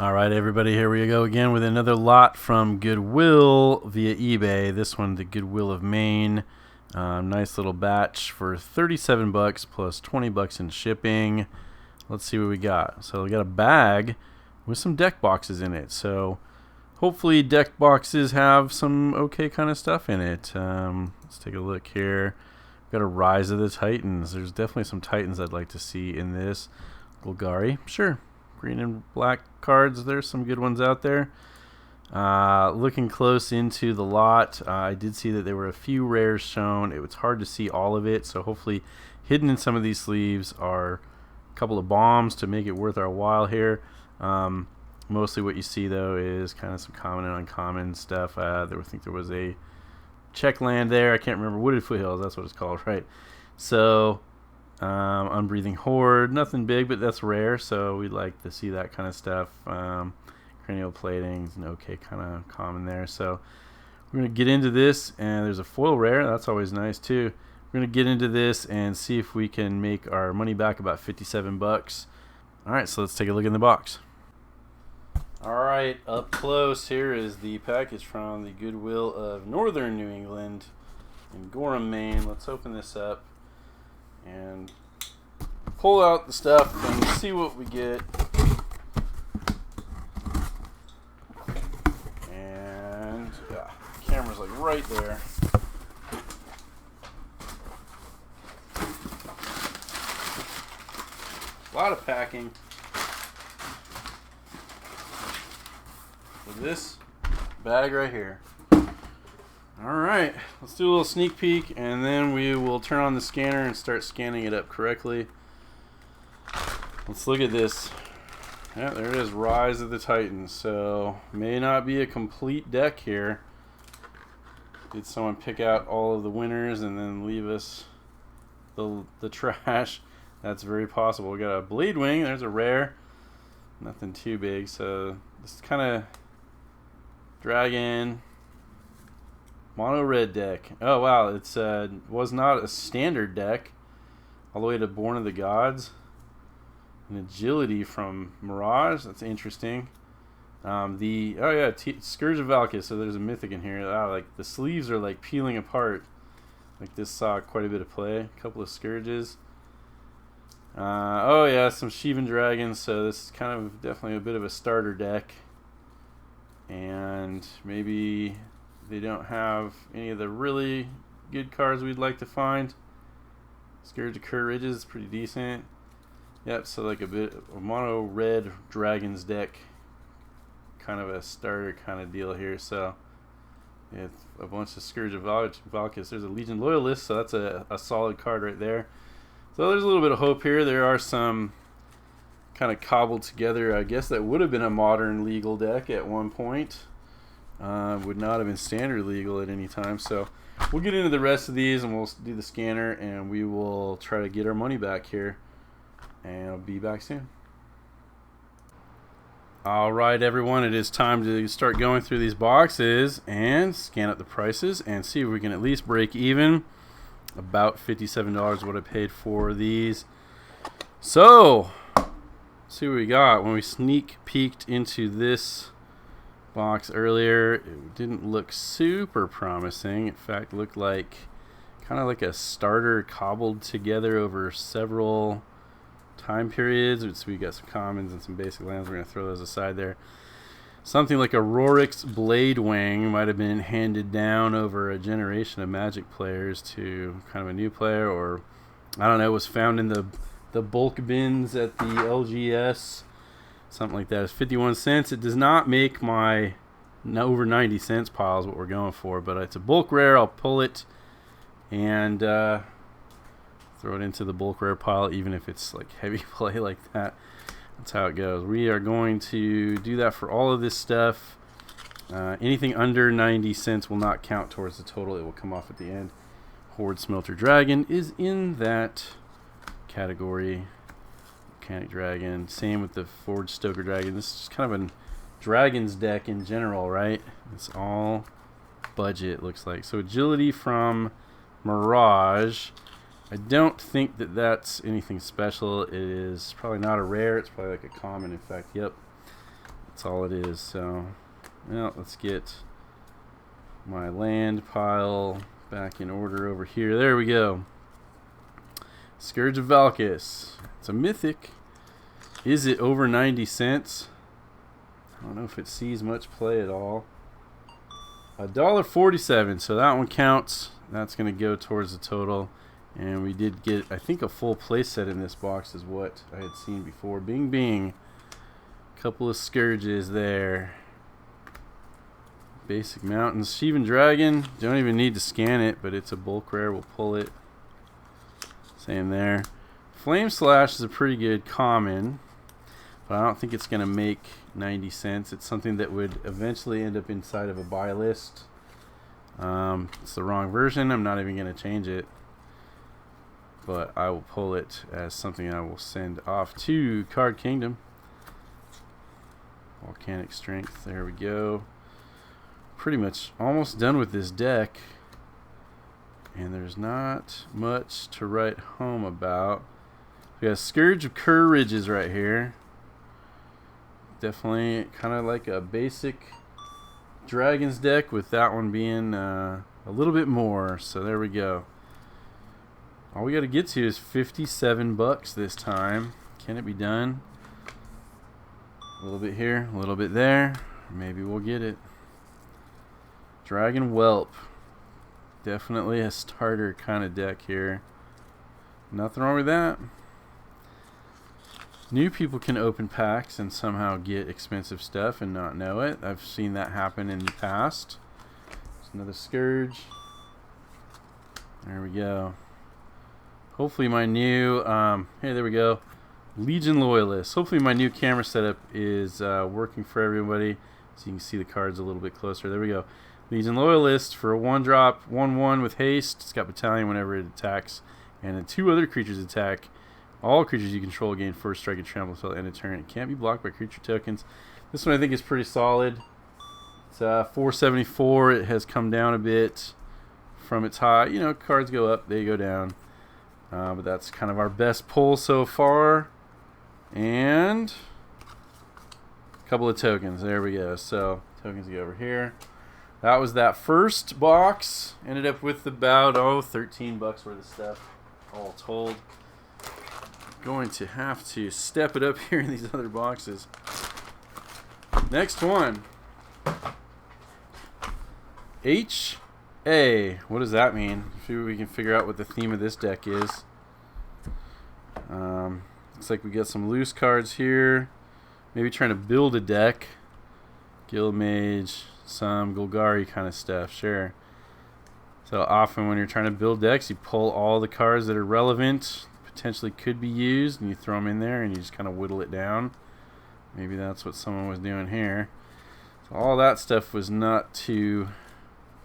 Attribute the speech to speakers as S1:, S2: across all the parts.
S1: All right, everybody, here we go again with another lot from Goodwill via eBay. This one, the Goodwill of Maine. Nice little batch for 37 bucks plus 20 bucks in shipping. Let's see what we got. So we got a bag with some deck boxes in it. So hopefully deck boxes have some okay kind of stuff in it. Let's take a look here. We've got a Rise of the Titans. There's definitely some Titans I'd like to see in this. Golgari, sure. Green and black cards, there's some good ones out there. Looking close into the lot, I did see that there were a few rares shown. It was hard to see all of it, so hopefully hidden in some of these sleeves are a couple of bombs to make it worth our while here. Mostly what you see though is kind of some common and uncommon stuff. I think there was a check land there. I can't remember. Wooded Foothills, that's what it's called, right? So Unbreathing Horde, nothing big, but that's rare, so we'd like to see that kind of stuff. Cranial Plating is an okay kind of common there. So we're going to get into this, and there's a foil rare. That's always nice too. We're going to get into this and see if we can make our money back, about 57 bucks. All right, so let's take a look in the box. All right, up close here is the package from the Goodwill of Northern New England in Gorham, Maine. Let's open this up and pull out the stuff and see what we get. And yeah, the camera's like right there. A lot of packing with this bag right here. Alright, let's do a little sneak peek and then we will turn on the scanner and start scanning it up correctly. Let's look at this. Yeah, there it is, Rise of the Titans. So, may not be a complete deck here. Did someone pick out all of the winners and then leave us the trash? That's very possible. We got a Blade Wing, there's a rare. Nothing too big, so this is kind of Dragon mono red deck. Oh wow, it's was not a standard deck. All the way to Born of the Gods. An Agility from Mirage. That's interesting. Scourge of Valkis. So there's a mythic in here. Like the sleeves are like peeling apart. Like this saw quite a bit of play. A couple of Scourges. Some Shivan Dragons. So this is kind of definitely a bit of a starter deck. And maybe they don't have any of the really good cards we'd like to find. Scourge of Kurt Ridges is pretty decent. Yep, so like a mono red dragons deck, kind of a starter kind of deal here. So it's a bunch of Scourge of Valkis. There's a Legion Loyalist, so that's a solid card right there. So there's a little bit of hope here. There are some kind of cobbled together, I guess that would have been a modern legal deck at one point. Would not have been standard legal at any time. So we'll get into the rest of these and we'll do the scanner and we will try to get our money back here. And I'll be back soon. Alright everyone, it is time to start going through these boxes and scan up the prices and see if we can at least break even. About $57 what I paid for these. So, let's see what we got. When we sneak peeked into this box earlier, it didn't look super promising. In fact, it looked like kind of like a starter cobbled together over several time periods. So we got some commons and some basic lands. We're going to throw those aside there. Something like a Rorik's Blade Wing might have been handed down over a generation of Magic players to kind of a new player, or I don't know, was found in the bulk bins at the LGS. Something like that. It's 51 cents. It does not make my over 90 cents pile is what we're going for, but it's a bulk rare. I'll pull it and throw it into the bulk rare pile, even if it's like heavy play like that. That's how it goes. We are going to do that for all of this stuff. Anything under 90 cents will not count towards the total. It will come off at the end. Horde Smelter Dragon is in that category. Volcanic Dragon. Same with the Forge Stoker Dragon. This is just kind of a Dragons deck in general, right? It's all budget, looks like. So Agility from Mirage. I don't think that that's anything special. It is probably not a rare. It's probably like a common. In fact, yep. That's all it is. So, well, let's get my land pile back in order over here. There we go. Scourge of Valkis. It's a mythic. Is it over 90 cents? I don't know if it sees much play at all. $1.47, so that one counts. That's going to go towards the total. And we did get, I think, a full play set in this box is what I had seen before. Bing, bing. Couple of Scourges there. Basic Mountains. Sheevan Dragon. Don't even need to scan it, but it's a bulk rare. We'll pull it. Same there. Flame Slash is a pretty good common, but I don't think it's going to make 90 cents. It's something that would eventually end up inside of a buy list. It's the wrong version. I'm not even going to change it, but I will pull it as something I will send off to Card Kingdom. Volcanic Strength. There we go. Pretty much almost done with this deck, and there's not much to write home about. We got Scourge of Kerr Ridges right here. Definitely kind of like a basic Dragons deck, with that one being a little bit more. So there we go. All we got to get to is 57 bucks this time. Can it be done? A little bit here, a little bit there. Maybe we'll get it. Dragon Whelp. Definitely a starter kind of deck here. Nothing wrong with that. New people can open packs and somehow get expensive stuff and not know it. I've seen that happen in the past. There's another Scourge. There we go. Hopefully my new, hey, there we go. Legion Loyalist. Hopefully my new camera setup is working for everybody, so you can see the cards a little bit closer. There we go. Legion Loyalist for a 1-drop, 1/1 with haste. It's got Battalion whenever it attacks, and then 2 other creatures attack. All creatures you control gain first strike and trample until the end of turn. It can't be blocked by creature tokens. This one I think is pretty solid. It's 474. It has come down a bit from its high. You know, cards go up, they go down. But that's kind of our best pull so far. And a couple of tokens. There we go. So tokens go over here. That was that first box. Ended up with about 13 bucks worth of stuff all told. Going to have to step it up here in these other boxes. Next one. HA. What does that mean? See if we can figure out what the theme of this deck is. Looks like we got some loose cards here. Maybe trying to build a deck. Guildmage, some Golgari kind of stuff, sure. So often when you're trying to build decks, you pull all the cards that are relevant, potentially could be used, and you throw them in there and you just kind of whittle it down. Maybe that's what someone was doing here. So all that stuff was not too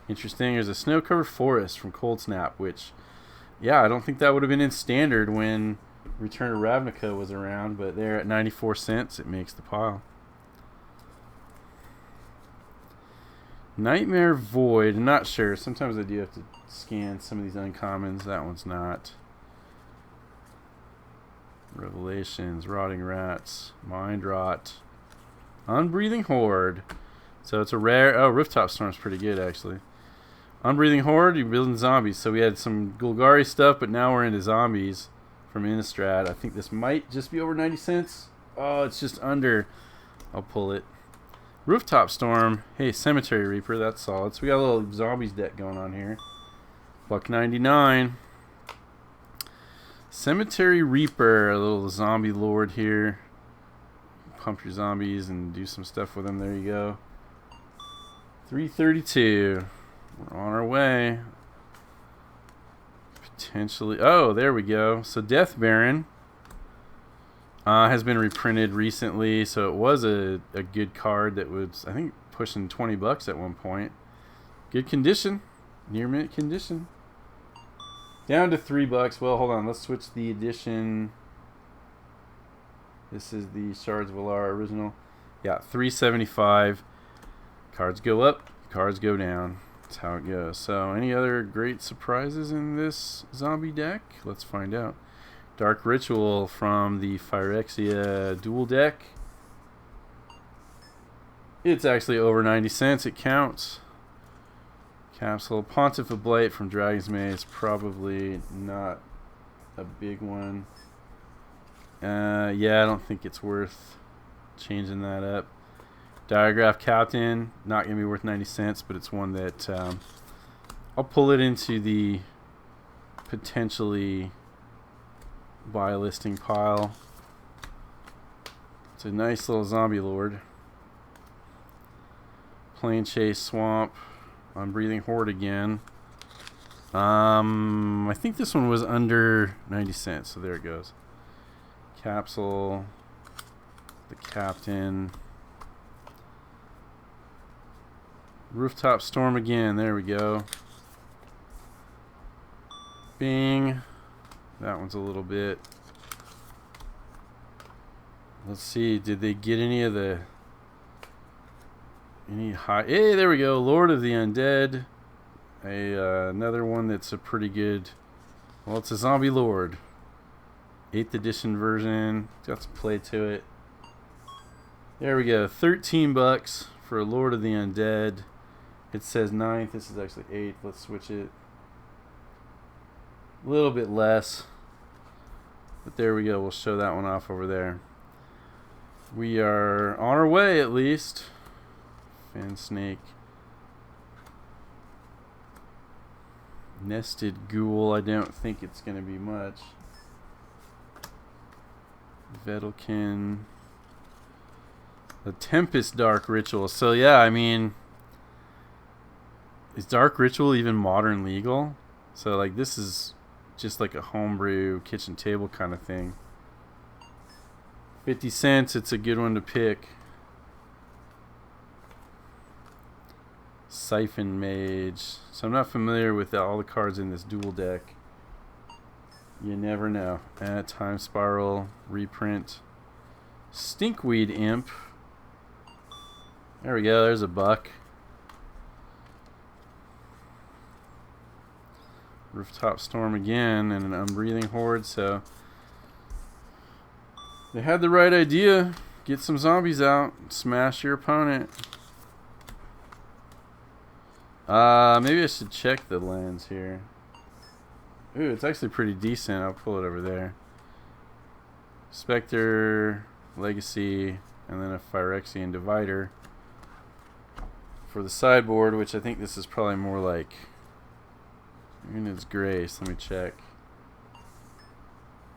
S1: interesting. There's a Snow-Covered Forest from Cold Snap, which, yeah, I don't think that would have been in standard when Return to Ravnica was around, but there at 94 cents, it makes the pile. Nightmare Void, I'm not sure. Sometimes I do have to scan some of these uncommons. That one's not. Revelations, Rotting Rats, Mind Rot, Unbreathing Horde. So it's a rare. Oh, Rooftop Storm's pretty good, actually. Unbreathing Horde, you're building zombies. So we had some Golgari stuff, but now we're into zombies from Innistrad. I think this might just be over 90 cents. Oh, it's just under. I'll pull it. Rooftop Storm. Hey, Cemetery Reaper, that's solid. So we got a little zombies deck going on here. $1.99. Cemetery Reaper, a little zombie lord here. Pump your zombies and do some stuff with them. There you go. $3.32. We're on our way. Potentially. Oh, there we go. So Death Baron has been reprinted recently. So it was a good card that was, I think, pushing 20 bucks at one point. Good condition. Near mint condition. Down to $3. Well, hold on. Let's switch the edition. This is the Shards of Alara original. Yeah, $3.75. Cards go up, cards go down. That's how it goes. So, any other great surprises in this zombie deck? Let's find out. Dark Ritual from the Phyrexia dual deck. It's actually over 90 cents. It counts. Capsule. Pontiff of Blight from Dragon's Maze. Probably not a big one. Yeah, I don't think it's worth changing that up. Diagraph Captain. Not going to be worth 90 cents, but it's one that I'll pull it into the potentially buy listing pile. It's a nice little zombie lord. Plane Chase Swamp. Unbreathing Horde again. I think this one was under 90 cents, so there it goes. Capsule. The Captain. Rooftop Storm again. There we go. Bing. That one's a little bit. Let's see. Did they get any of the... Any high... Hey, there we go. Lord of the Undead. Another one that's a pretty good... Well, it's a zombie lord. 8th edition version. Got some play to it. There we go. 13 bucks for a Lord of the Undead. It says 9th. This is actually 8th. Let's switch it. A little bit less. But there we go. We'll show that one off over there. We are on our way, at least. Fan Snake. Nested Ghoul. I don't think it's going to be much. Vedalken. The Tempest Dark Ritual. So yeah, I mean, is Dark Ritual even modern legal? So like this is just like a homebrew kitchen table kind of thing. 50 cents, it's a good one to pick. Siphon Mage. So I'm not familiar with all the cards in this dual deck. You never know. Time Spiral, reprint. Stinkweed Imp. There we go, there's a buck. Rooftop Storm again, and an Unbreathing Horde, so they had the right idea. Get some zombies out, smash your opponent. Maybe I should check the lands here. Ooh, it's actually pretty decent. I'll pull it over there. Spectre, Legacy, and then a Phyrexian Divider for the sideboard, which I think this is probably more like Unit's Grace. Let me check.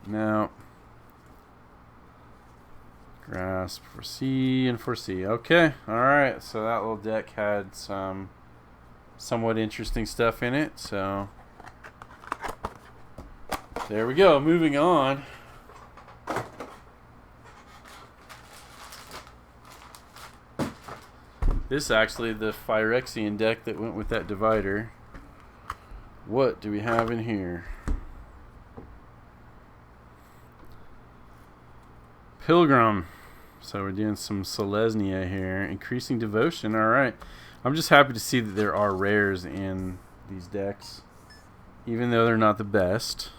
S1: No. Grasp, Foresee, and Foresee. Okay, alright. So that little deck had some somewhat interesting stuff in it. So there we go. Moving on. This is actually the Phyrexian deck that went with that divider. What do we have in here? Pilgrim. So we're doing some Selesnya here. Increasing Devotion. Alright. I'm just happy to see that there are rares in these decks. Even though they're not the best.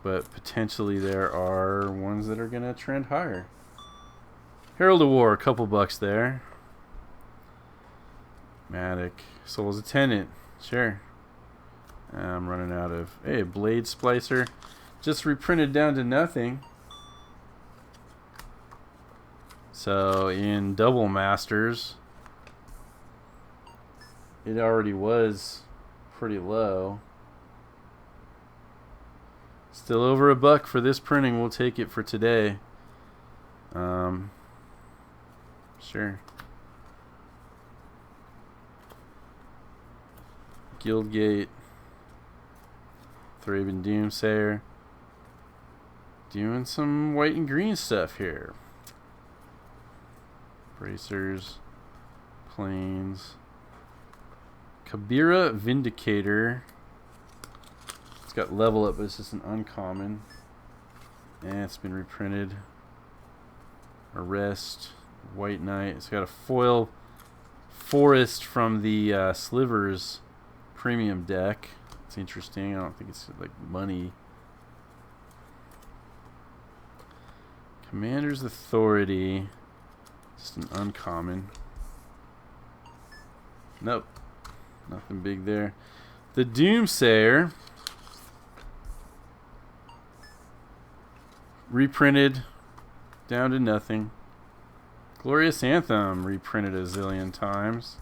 S1: But potentially there are ones that are going to trend higher. Herald of War. A couple bucks there. Matic. Soul's a Tenant. Sure. I'm running out of... Hey, Blade Splicer. Just reprinted down to nothing. So, in Double Masters, it already was pretty low. Still over $1 for this printing. We'll take it for today. Sure. Guildgate. Thraben Doomsayer. Doing some white and green stuff here. Bracers. Planes. Kabira Vindicator. It's got level up, but it's just an uncommon. And it's been reprinted. Arrest. White Knight. It's got a foil forest from the Slivers premium deck. It's interesting. I don't think it's like money. Commander's Authority. Just an uncommon. Nope. Nothing big there. The Doomsayer. Reprinted. Down to nothing. Glorious Anthem. Reprinted a zillion times.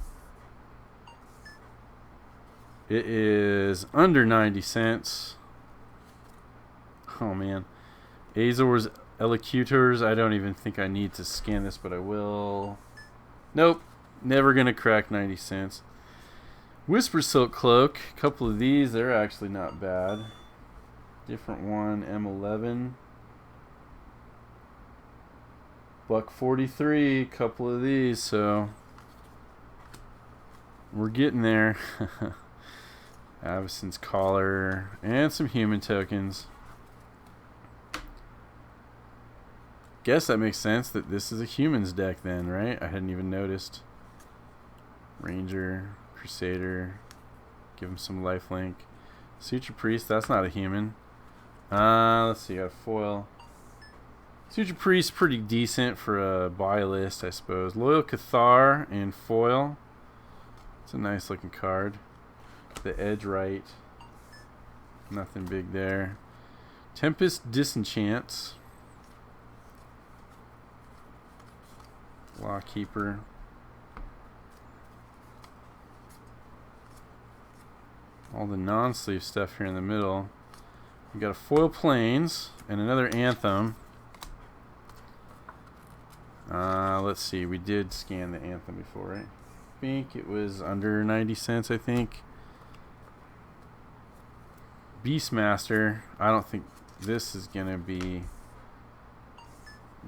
S1: It is under 90 cents. Oh, man. Azor's Elocutors. I don't even think I need to scan this, but I will. Nope. Never going to crack 90 cents. Whisper Silk Cloak. A couple of these. They're actually not bad. Different one. M11. $1.43. Couple of these. So we're getting there. Avison's Collar. And some human tokens. Guess that makes sense that this is a humans deck then, right? I hadn't even noticed. Ranger, Crusader, give him some lifelink. Suture Priest, that's not a human. Let's see, got a foil. Suture Priest, pretty decent for a buy list, I suppose. Loyal Cathar in foil. It's a nice looking card. The Edge Right. Nothing big there. Tempest Disenchants. Lawkeeper. All the non-sleeve stuff here in the middle. We got a foil Plains and another Anthem. Let's see. We did scan the Anthem before, right? I think it was under 90 cents, I think. Beastmaster. I don't think this is going to be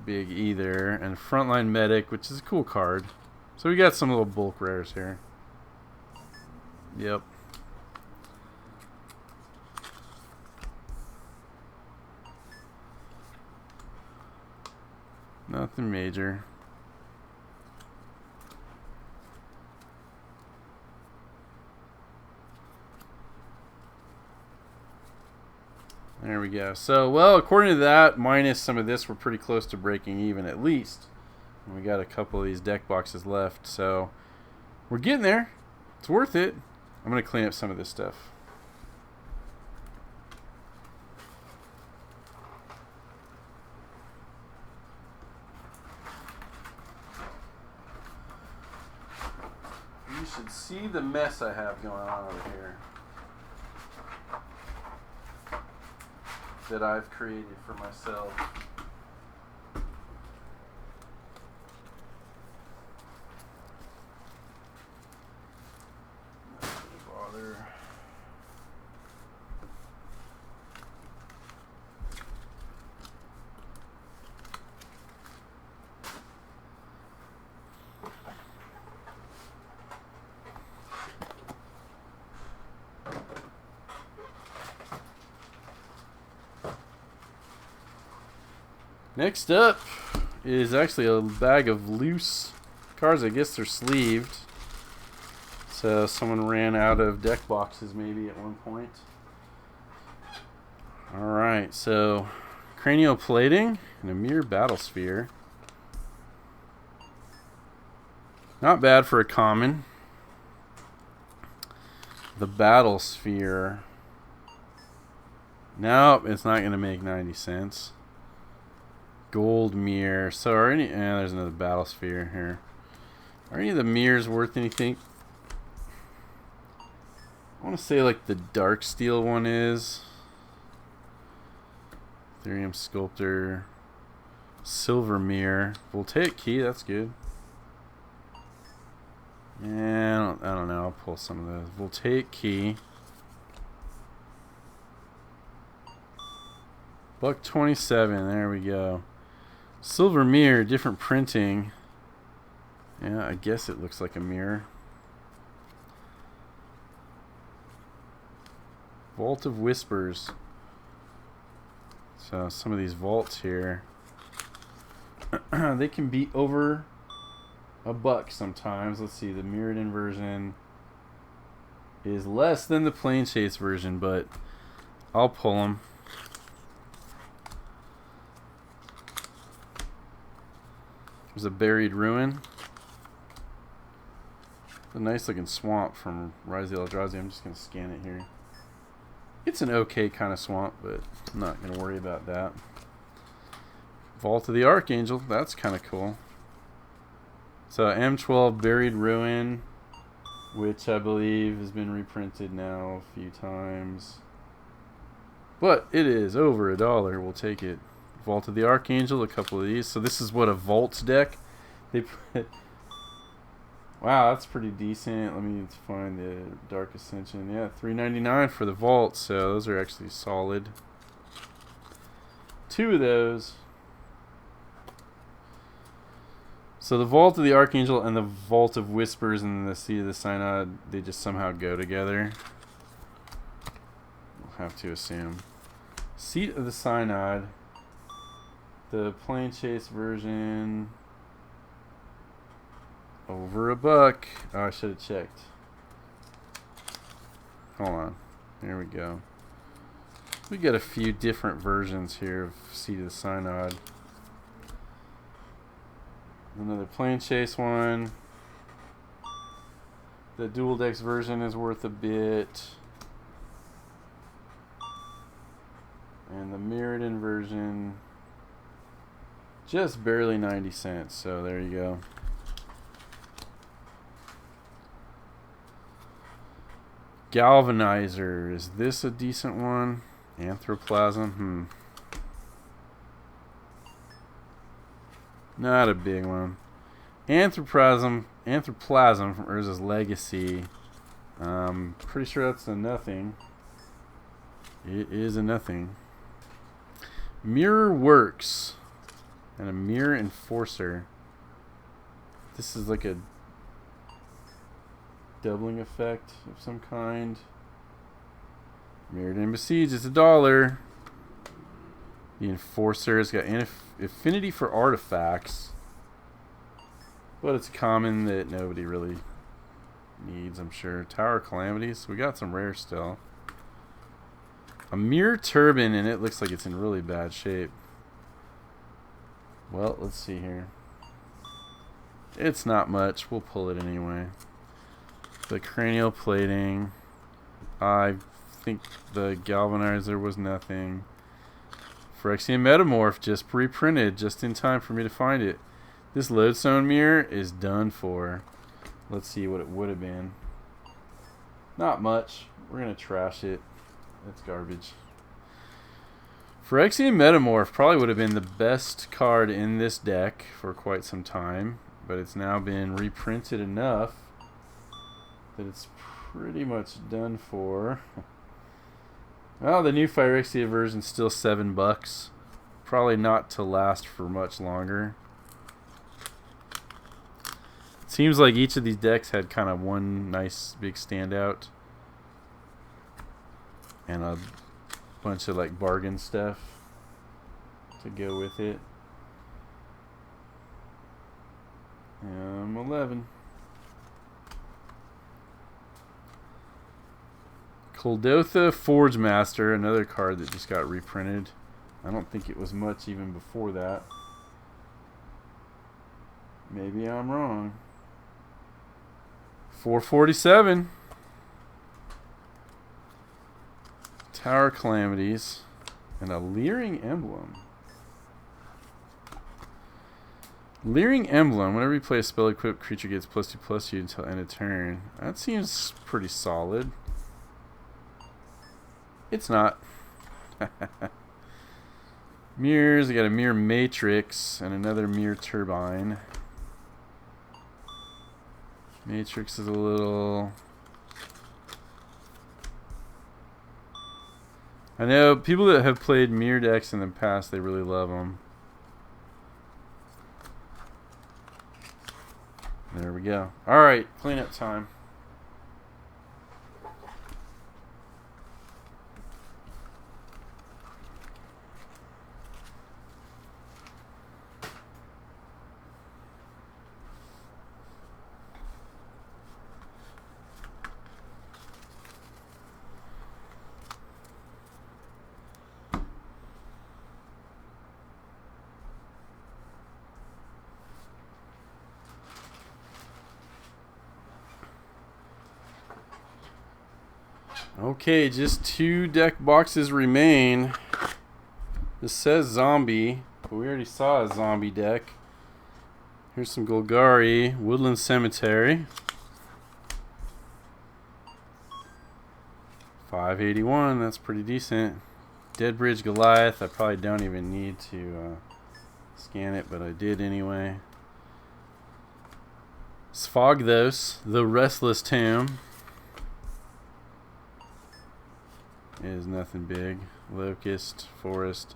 S1: big either. And Frontline Medic, which is a cool card. So we got some little bulk rares here. Yep. Nothing major. There we go. So, well, according to that, minus some of this, we're pretty close to breaking even at least. And we got a couple of these deck boxes left. So, we're getting there. It's worth it. I'm going to clean up some of this stuff. You should see the mess I have going on over here that I've created for myself. Not gonna bother. Next up is actually a bag of loose cards. I guess they're sleeved. So someone ran out of deck boxes maybe at one point. Alright, so Cranial Plating and a Mirror Battlesphere. Not bad for a common. The Battlesphere. Nope, it's not going to make 90 cents. Gold mirror. So are any? There's another Battlesphere here. Are any of the mirrors worth anything? I want to say like the Dark Steel one is. Ethereum Sculptor. Silver mirror. Voltaic Key. That's good. Yeah, I don't know. I'll pull some of those. Voltaic Key. $1.27. There we go. Silver mirror, different printing. Yeah, I guess it looks like a mirror. Vault of Whispers. So some of these vaults here, they can be over $1 sometimes. Let's see, the mirrored inversion is less than the plain shades version, but I'll pull them. There's a Buried Ruin. A nice looking swamp from Rise of the Eldrazi. I'm just going to scan it here. It's an okay kind of swamp, but I'm not going to worry about that. Vault of the Archangel. That's kind of cool. So M12 Buried Ruin, which I believe has been reprinted now a few times. But it is over $1. We'll take it. Vault of the Archangel, a couple of these. So this is what a Vault deck. They put. Wow, that's pretty decent. Let me find the Dark Ascension. Yeah, $3.99 for the Vault. So those are actually solid. 2 of those. So the Vault of the Archangel and the Vault of Whispers and the Seat of the Synod, they just somehow go together. We'll have to assume. Seat of the Synod, the Plane Chase version, over $1. Oh, I should have checked. Hold on. Here we go. We got a few different versions here of Seat of the Synod. Another Plane Chase one. The Dual Decks version is worth a bit. And the Mirrodin version, just barely 90 cents. So there you go. Galvanizer. Is this a decent one? Anthroplasm. Not a big one. Anthroplasm from Urza's Legacy. Pretty sure that's a nothing. It is a nothing. Mirror Works and a Mirror Enforcer. This is like a doubling effect of some kind. Mirrored and Besieged is $1. The Enforcer has got affinity for artifacts, but it's common that nobody really needs, I'm sure. Tower of Calamities. We got some rare still. A Mirror Turban, and it looks like it's in really bad shape. Well, let's see here. It's not much. We'll pull it anyway. The Cranial Plating. I think the Galvanizer was nothing. Phyrexian Metamorph just reprinted just in time for me to find it. This Lodestone Mirror is done for. Let's see what it would have been. Not much. We're going to trash it. That's garbage. Phyrexian Metamorph probably would have been the best card in this deck for quite some time, but it's now been reprinted enough that it's pretty much done for. Well, the new Phyrexia version's still $7. Probably not to last for much longer. It seems like each of these decks had kind of one nice big standout. And a bunch of like bargain stuff to go with it. 11. Kuldotha Forge Master, another card that just got reprinted. I don't think it was much even before that. Maybe I'm wrong. $4.47. Tower Calamities and a Leering Emblem. Leering Emblem. Whenever you play a spell equipped creature gets +2/+2 until end of turn. That seems pretty solid. It's not. Mirrors. I got a Mirror Matrix and another Mirror Turbine. Matrix is a little... I know people that have played mirror decks in the past, they really love them. There we go. Alright, cleanup time. Okay, just 2 deck boxes remain. This says zombie, but we already saw a zombie deck. Here's some Golgari, Woodland Cemetery. 581, that's pretty decent. Dead Bridge Goliath, I probably don't even need to scan it, but I did anyway. Sfogthos, the Restless Tomb. Is nothing big. Locust, Forest,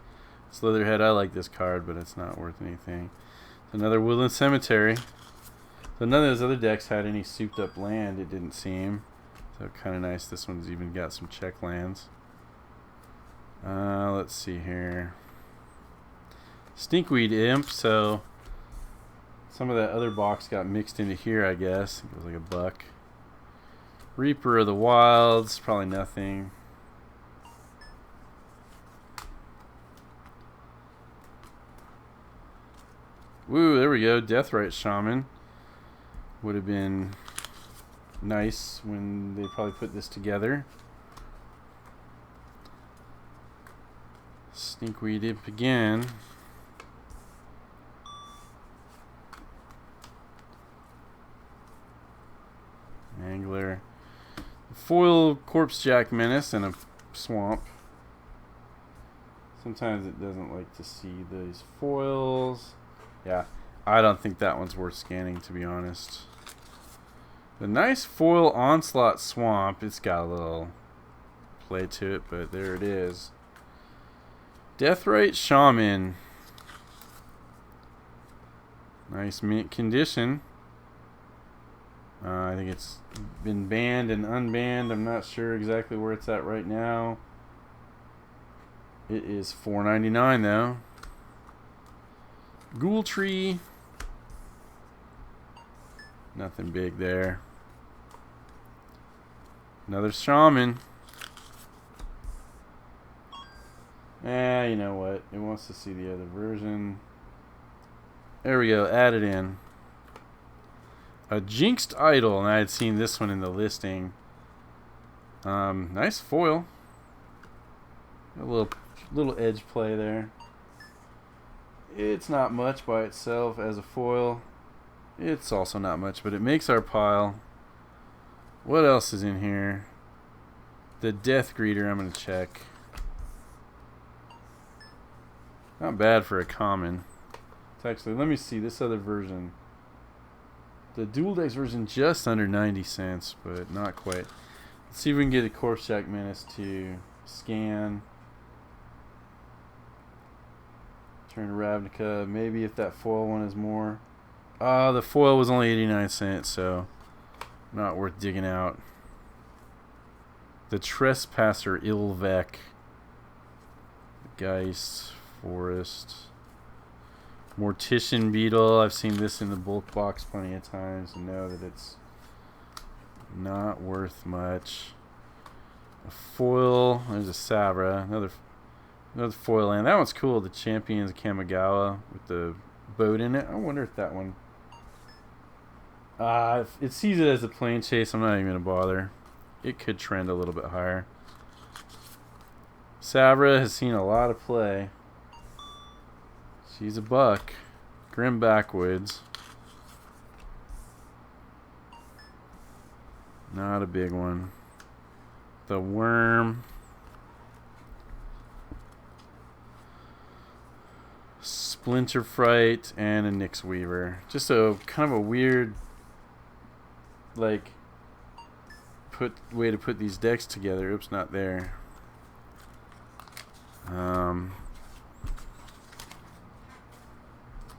S1: Slitherhead. I like this card, but it's not worth anything. Another Woodland Cemetery. So none of those other decks had any souped up land, it didn't seem. So kind of nice. This one's even got some check lands. Let's see here. Stinkweed Imp. So some of that other box got mixed into here, I guess. It was like $1. Reaper of the Wilds. Probably nothing. Woo, there we go. Deathrite Shaman. Would have been nice when they probably put this together. Stinkweed Imp again. Angler. Foil Corpse Jack Menace and a Swamp. Sometimes it doesn't like to see these foils. Yeah, I don't think that one's worth scanning, to be honest. The nice foil Onslaught Swamp. It's got a little play to it, but there it is. Deathrite Shaman. Nice mint condition. I think it's been banned and unbanned. I'm not sure exactly where it's at right now. It is $4.99 though. Ghoul Tree. Nothing big there. Another Shaman. You know what? It wants to see the other version. There we go. Add it in. A Jinxed Idol. And I had seen this one in the listing. Nice foil. A little edge play there. It's not much by itself as a foil. It's also not much, but it makes our pile. What else is in here? The Death Greeter, I'm going to check. Not bad for a common. It's actually, let me see this other version. The Dual Decks version just under 90 cents, but not quite. Let's see if we can get a Corpse Jack Menace to scan. Turn to Ravnica. Maybe if that foil one is more. The foil was only 89 cents, so not worth digging out. The Trespasser Ilvec. Geist. Forest. Mortician Beetle. I've seen this in the bulk box plenty of times and know that it's not worth much. A foil. There's a Sabra. Another foil land. That one's cool. The Champions of Kamigawa with the boat in it. I wonder if that one. If it sees it as a plane chase, I'm not even going to bother. It could trend a little bit higher. Sabra has seen a lot of play. She's $1. Grim Backwoods. Not a big one. The Worm. Splinter Fright and a Nyx Weaver. Just a kind of a weird way to put these decks together. Oops, not there.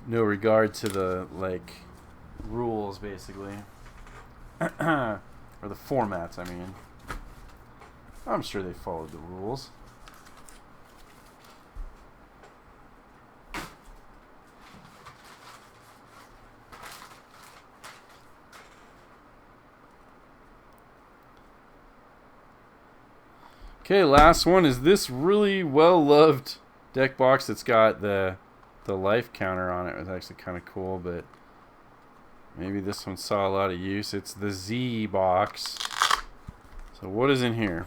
S1: No regard to the rules basically. Or the formats, I mean. I'm sure they followed the rules. Okay, last one is this really well-loved deck box that's got the life counter on it. It was actually kind of cool, but maybe this one saw a lot of use. It's the Z box. So what is in here?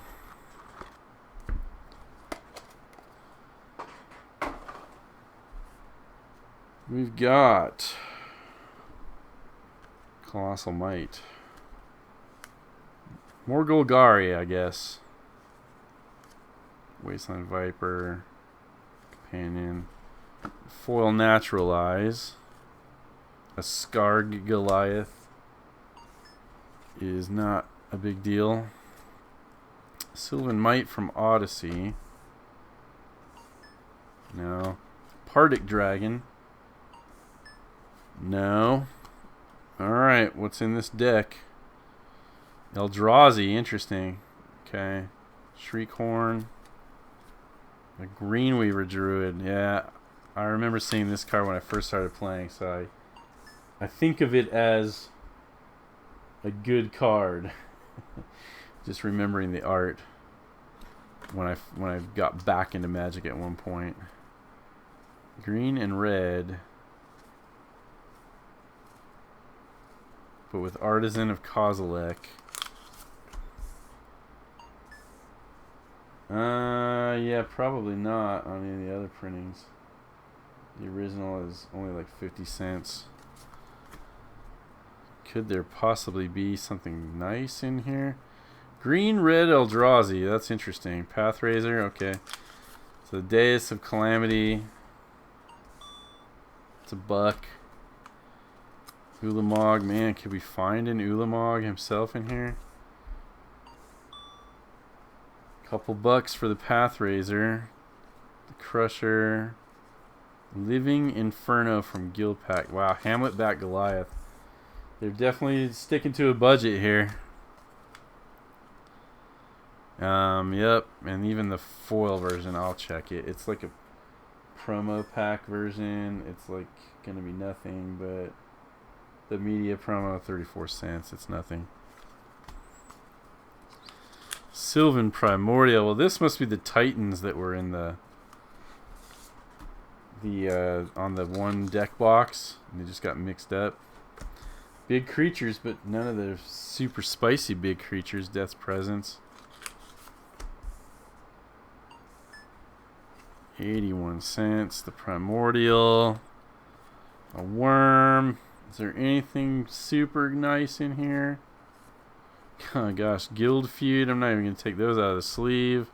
S1: We've got Colossal Might. More Golgari, I guess. Wasteland Viper. Companion. Foil Naturalize. A Scarg Goliath is not a big deal. Sylvan Might from Odyssey. No. Pardic Dragon. No. Alright, what's in this deck? Eldrazi, interesting. Okay. Shriekhorn. A Greenweaver Druid. Yeah, I remember seeing this card when I first started playing, so I think of it as a good card. Just remembering the art when I got back into Magic at one point. Green and red. But with Artisan of Kozilek. Yeah, probably not on any of the other printings. The original is only like 50 cents. Could there possibly be something nice in here? Green Red Eldrazi, that's interesting. Pathraiser, okay. So Deus of Calamity. It's a buck. Ulamog, man, could we find an Ulamog himself in here? Couple bucks for the Pathraiser. The Crusher. Living Inferno from Guildpact. Wow, Hamlet back Goliath. They're definitely sticking to a budget here. Yep, and even the foil version, I'll check it. It's like a promo pack version. It's like gonna be nothing, but the media promo, 34 cents. It's nothing. Sylvan Primordial. Well, this must be the Titans that were in the on the one deck box, and they just got mixed up. Big creatures, but none of the super spicy big creatures. Death's Presence. 81 cents. The Primordial. A worm. Is there anything super nice in here? Oh gosh, Guild Feud. I'm not even going to take those out of the sleeve.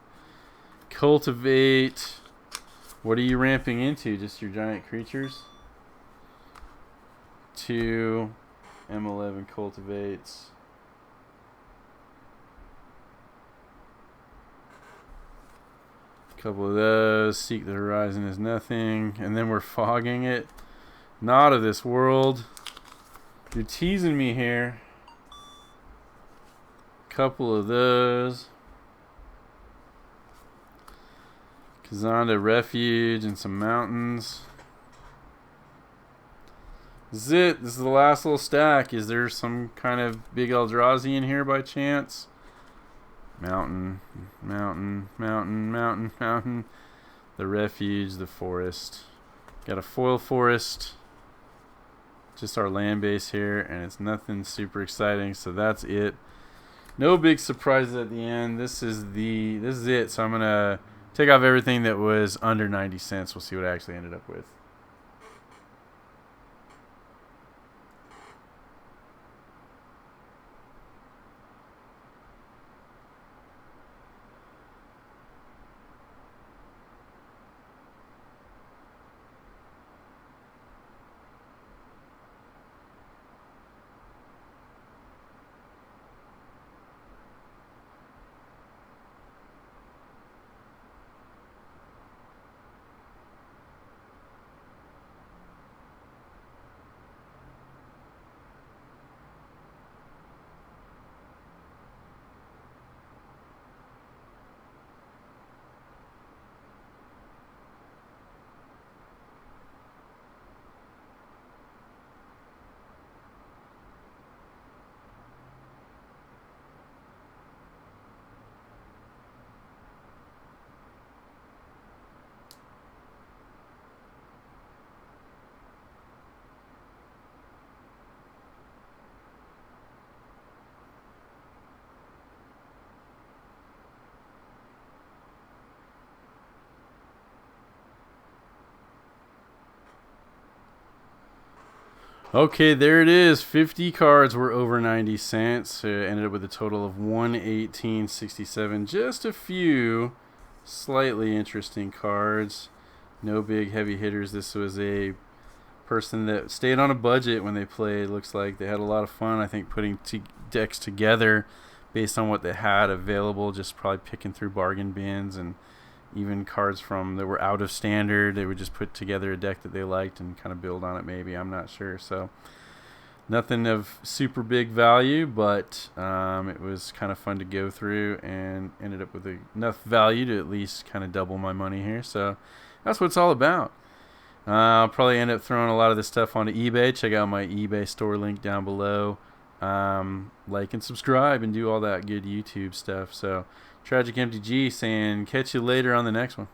S1: Cultivate. What are you ramping into? Just your giant creatures? 2 M11 Cultivates. A couple of those. Seek the Horizon is nothing. And then we're fogging it. Not of this world. You're teasing me here. Couple of those. Kazanda Refuge and some mountains. This is it. This is the last little stack. Is there some kind of big Eldrazi in here by chance? Mountain, mountain, mountain, mountain, mountain. The refuge, the forest. Got a foil forest. Just our land base here, and it's nothing super exciting, so that's it. No big surprises at the end. This is it. So I'm gonna take off everything that was under 90 cents. We'll see what I actually ended up with. Okay, there it is. 50 cards were over 90 cents. So it ended up with a total of 118.67. Just a few slightly interesting cards. No big heavy hitters. This was a person that stayed on a budget when they played. Looks like they had a lot of fun, I think, putting decks together based on what they had available. Just probably picking through bargain bins and even cards from that were out of standard. They would just put together a deck that they liked and kind of build on it, maybe. I'm not sure. So nothing of super big value, but it was kind of fun to go through and ended up with enough value to at least kind of double my money here. So that's what it's all about. I'll probably end up throwing a lot of this stuff onto eBay. Check out my eBay store link down below. Like and subscribe and do all that good YouTube stuff. So Tragic MTG saying catch you later on the next one.